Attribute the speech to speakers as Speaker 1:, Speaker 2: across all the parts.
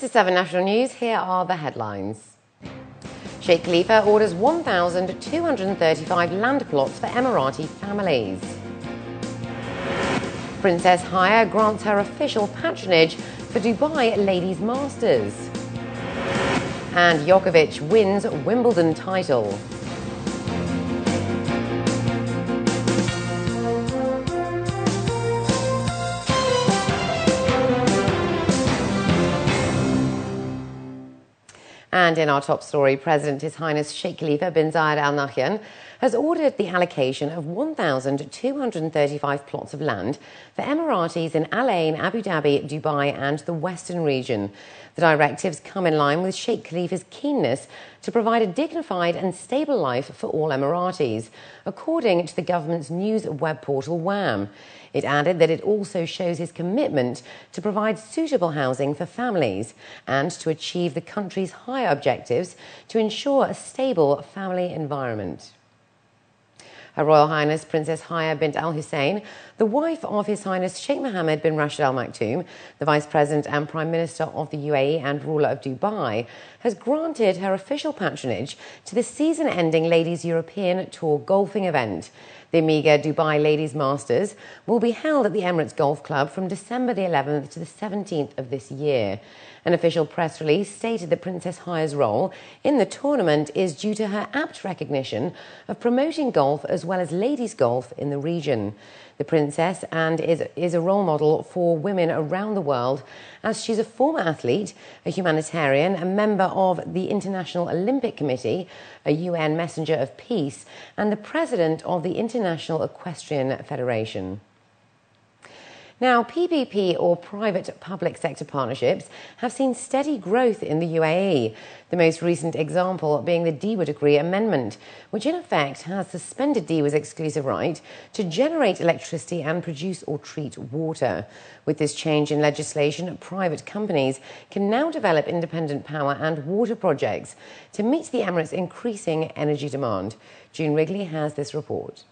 Speaker 1: This is 7National News. Here are the headlines. Sheikh Khalifa orders 1,235 land plots for Emirati families. Princess Haya grants her official patronage for Dubai Ladies Masters. And Djokovic wins Wimbledon title. And in our top story, President His Highness Sheikh Khalifa bin Zayed Al Nahyan has ordered the allocation of 1,235 plots of land for Emiratis in Al Ain, Abu Dhabi, Dubai and the Western region. The directives come in line with Sheikh Khalifa's keenness to provide a dignified and stable life for all Emiratis, according to the government's news web portal WAM. It added that it also shows his commitment to provide suitable housing for families and to achieve the country's higher objectives to ensure a stable family environment. Her Royal Highness Princess Haya bint Al Hussein, the wife of His Highness Sheikh Mohammed bin Rashid Al Maktoum, the Vice President and Prime Minister of the UAE and ruler of Dubai, has granted her official patronage to the season-ending Ladies European Tour golfing event. The Amiga Dubai Ladies Masters will be held at the Emirates Golf Club from December the 11th to the 17th of this year. An official press release stated that Princess Haya's role in the tournament is due to her apt recognition of promoting golf as well as ladies' golf in the region. The princess is a role model for women around the world, as she's a former athlete, a humanitarian, a member of the International Olympic Committee, a UN Messenger of Peace, and the president of the International Equestrian Federation. Now, PPP, or private-public sector partnerships, have seen steady growth in the UAE, the most recent example being the DEWA Decree Amendment, which in effect has suspended DEWA's exclusive right to generate electricity and produce or treat water. With this change in legislation, private companies can now develop independent power and water projects to meet the Emirates' increasing energy demand. June Wrigley has this report.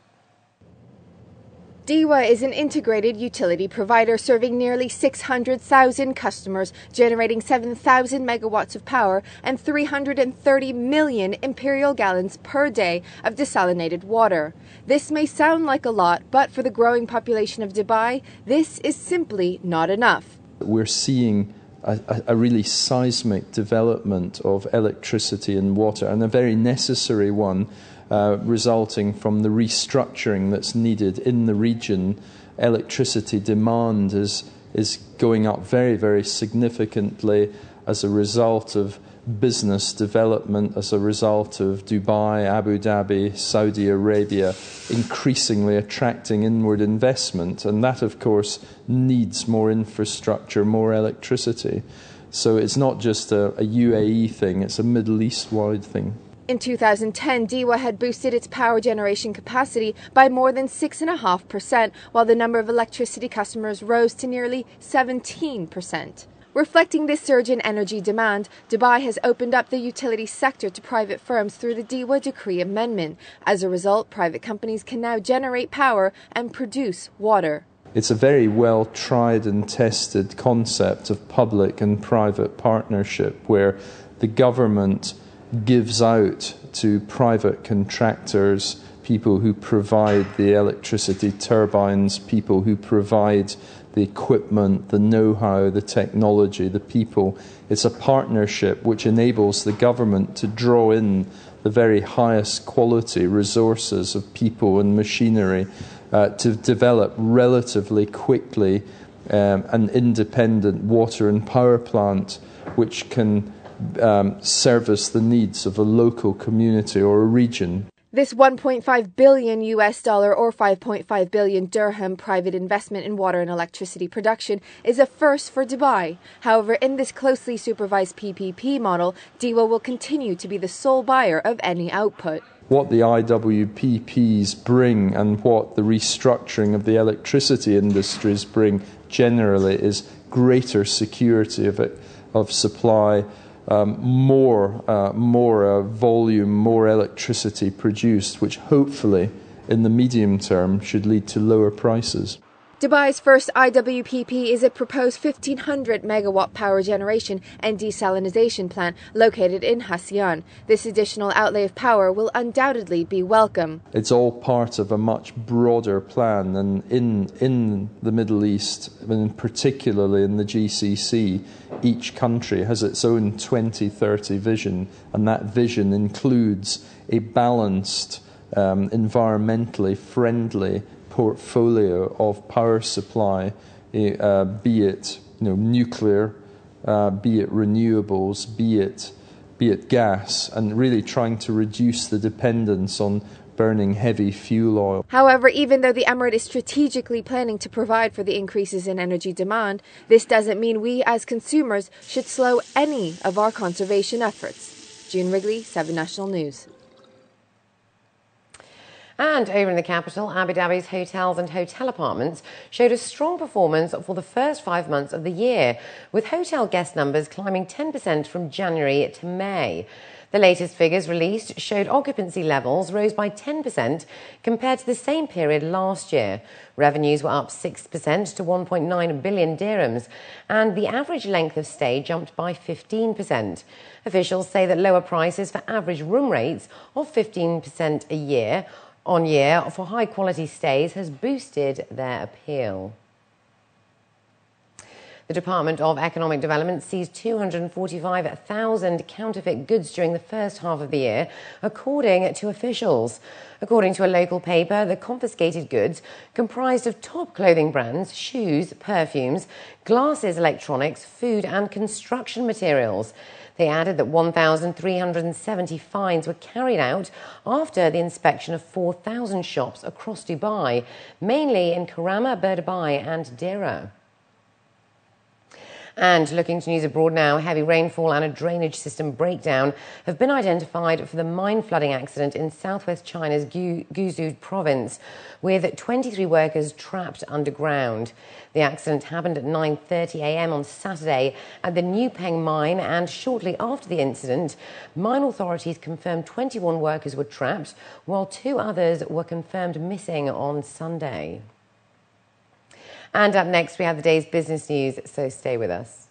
Speaker 2: DEWA is an integrated utility provider serving nearly 600,000 customers, generating 7,000 megawatts of power and 330 million imperial gallons per day of desalinated water. This may sound like a lot, but for the growing population of Dubai, this is simply not enough.
Speaker 3: We're seeing a really seismic development of electricity and water, and a very necessary one, resulting from the restructuring that's needed in the region. Electricity demand is going up very, very significantly as a result of business development, as a result of Dubai, Abu Dhabi, Saudi Arabia increasingly attracting inward investment, and that of course needs more infrastructure, more electricity. So it's not just a UAE thing, it's a Middle East-wide thing.
Speaker 2: In 2010, DEWA had boosted its power generation capacity by more than 6.5%, while the number of electricity customers rose to nearly 17%. Reflecting this surge in energy demand, Dubai has opened up the utility sector to private firms through the DEWA Decree Amendment. As a result, private companies can now generate power and produce water.
Speaker 3: It's a very well tried and tested concept of public and private partnership, where the government gives out to private contractors, people who provide the electricity turbines, people who provide the equipment, the know-how, the technology, the people. It's a partnership which enables the government to draw in the very highest quality resources of people and machinery to develop relatively quickly an independent water and power plant which can service the needs of a local community or a region.
Speaker 2: This $1.5 billion or 5.5 billion dirham private investment in water and electricity production is a first for Dubai. However, in this closely supervised PPP model, DEWA will continue to be the sole buyer of any output.
Speaker 3: What the IWPPs bring and what the restructuring of the electricity industries bring generally is greater security of supply, more volume, more electricity produced, which hopefully in the medium term should lead to lower prices.
Speaker 2: Dubai's first IWPP is a proposed 1,500 megawatt power generation and desalination plant located in Hasyan. This additional outlay of power will undoubtedly be welcome.
Speaker 3: It's all part of a much broader plan, and in the Middle East, and particularly in the GCC, each country has its own 2030 vision, and that vision includes a balanced, environmentally friendly portfolio of power supply, be it nuclear, be it renewables, be it gas, and really trying to reduce the dependence on burning heavy fuel oil.
Speaker 2: However, even though the Emirate is strategically planning to provide for the increases in energy demand, this doesn't mean we as consumers should slow any of our conservation efforts. June Wrigley, 7National News.
Speaker 1: And over in the capital, Abu Dhabi's hotels and hotel apartments showed a strong performance for the first 5 months of the year, with hotel guest numbers climbing 10% from January to May. The latest figures released showed occupancy levels rose by 10% compared to the same period last year. Revenues were up 6% to 1.9 billion dirhams, and the average length of stay jumped by 15%. Officials say that lower prices for average room rates of 15% a year on year for high-quality stays has boosted their appeal. The Department of Economic Development seized 245,000 counterfeit goods during the first half of the year, according to officials. According to a local paper, the confiscated goods comprised of top clothing brands, shoes, perfumes, glasses, electronics, food and construction materials. They added that 1,370 fines were carried out after the inspection of 4,000 shops across Dubai, mainly in Karama, Burdubai and Deira. And looking to news abroad now, heavy rainfall and a drainage system breakdown have been identified for the mine flooding accident in southwest China's Guizhou province, with 23 workers trapped underground. The accident happened at 9:30 a.m. on Saturday at the Newpeng mine, and shortly after the incident, mine authorities confirmed 21 workers were trapped, while 2 others were confirmed missing on Sunday. And up next, we have the day's business news, so stay with us.